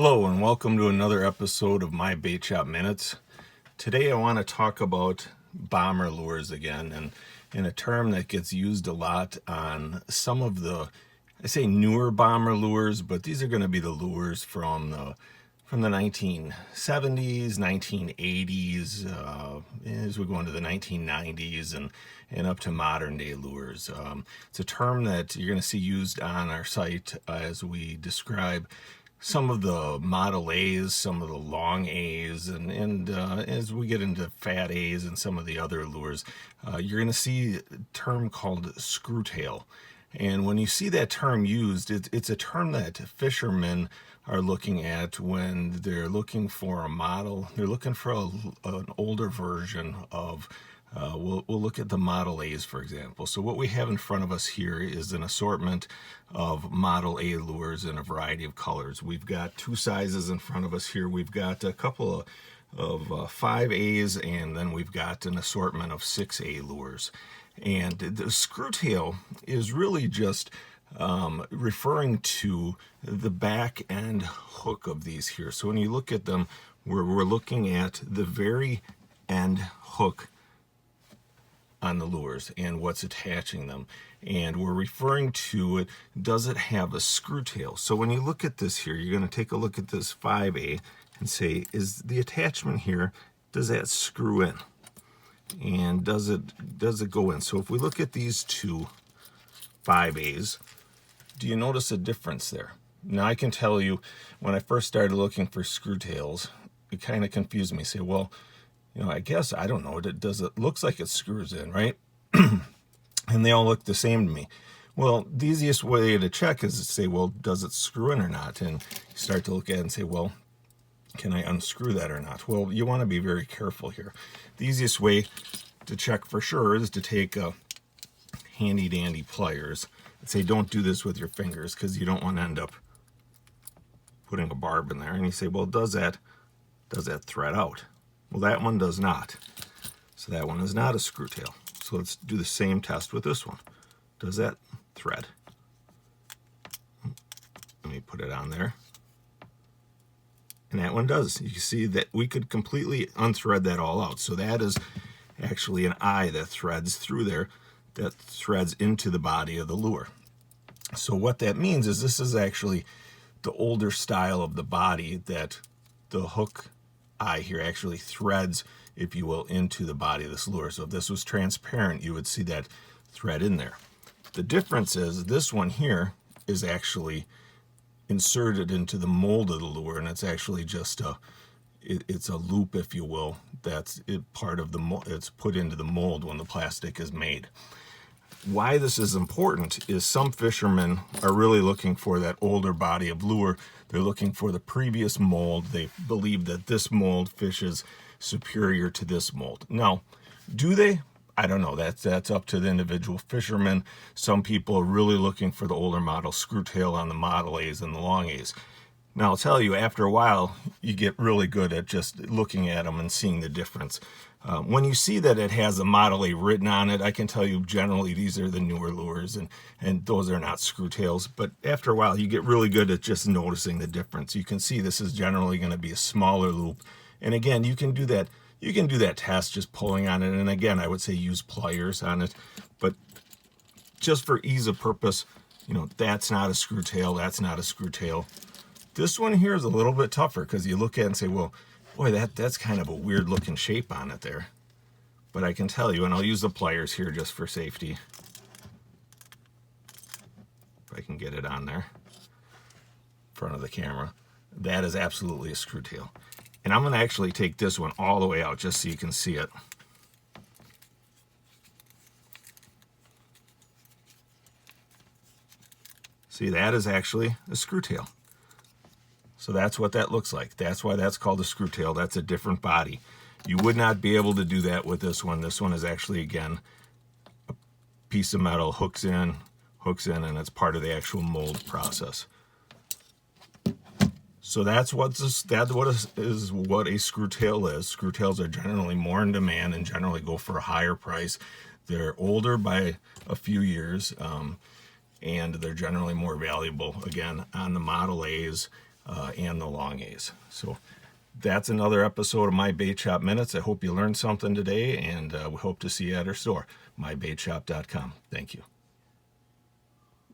Hello and welcome to another episode of My Bait Shop Minutes. Today I want to talk about bomber lures again, and in a term that gets used a lot on some of the, I say newer bomber lures, but these are going to be the lures from the 1970s, 1980s, as we go into the 1990s and up to modern day lures. It's a term that you're going to see used on our site as we describe some of the Model A's, some of the long A's, and as we get into fat A's and some of the other lures, you're going to see a term called screwtail. And when you see that term used, it's a term that fishermen are looking at when they're looking for a model. They're looking for an older version of we'll look at the Model A's, for example. So what we have in front of us here is an assortment of Model A lures in a variety of colors. We've got two sizes in front of us here. We've got a couple of 5A's, and then we've got an assortment of 6A lures. And the screwtail is really just referring to the back end hook of these here. So when you look at them, we're looking at the very end hook on the lures and what's attaching them, and we're referring to it, does it have a screw tail? So when you look at this here, you're going to take a look at this 5A and say, is the attachment here, does that screw in, and does it go in? So if we look at these two 5A's, do you notice a difference there? Now I can tell you, when I first started looking for screwtails, it kind of confused me. Say, well, I guess, I don't know, it looks like it screws in, right? And they all look the same to me. Well, the easiest way to check is to say, well, does it screw in or not? And you start to look at it and say, well, can I unscrew that or not? Well, you want to be very careful here. The easiest way to check for sure is to take handy dandy pliers. I'd say don't do this with your fingers because you don't want to end up putting a barb in there. And you say, well, does that thread out? Well, that one does not. So that one is not a screwtail. So let's do the same test with this one. Does that thread? Let me put it on there. And that one does. You can see that we could completely unthread that all out. So that is actually an eye that threads through there, that threads into the body of the lure. So what that means is this is actually the older style of the body that the hook eye here actually threads, if you will, into the body of this lure. So if this was transparent, you would see that thread in there. The difference is this one here is actually inserted into the mold of the lure, and it's actually just it's a loop, if you will, that's part of the it's put into the mold when the plastic is made. Why this is important is some fishermen are really looking for that older body of lure. They're looking for the previous mold. They believe that this mold fishes superior to this mold. Now, do they? I don't know. That's up to the individual fisherman. Some people are really looking for the older model screwtail on the Model A's and the long A's. Now, I'll tell you, after a while, you get really good at just looking at them and seeing the difference. When you see that it has a Model A written on it, I can tell you generally these are the newer lures, and those are not screwtails. But after a while, you get really good at just noticing the difference. You can see this is generally going to be a smaller loop. And again, you can do that. You can do that test just pulling on it. And again, I would say use pliers on it. But just for ease of purpose, that's not a screwtail. That's not a screwtail. This one here is a little bit tougher because you look at it and say, well, boy, that's kind of a weird looking shape on it there. But I can tell you, and I'll use the pliers here just for safety. If I can get it on there in front of the camera. That is absolutely a screwtail. And I'm going to actually take this one all the way out just so you can see it. See, that is actually a screwtail. So that's what that looks like. That's why that's called a screwtail. That's a different body. You would not be able to do that with this one. This one is actually, again, a piece of metal, hooks in, and it's part of the actual mold process. So that's what a screwtail is. Screwtails are generally more in demand and generally go for a higher price. They're older by a few years, and they're generally more valuable. Again, on the Model A's, and the long A's. So that's another episode of My Bait Shop Minutes. I hope you learned something today, and we hope to see you at our store, mybaitshop.com. Thank you.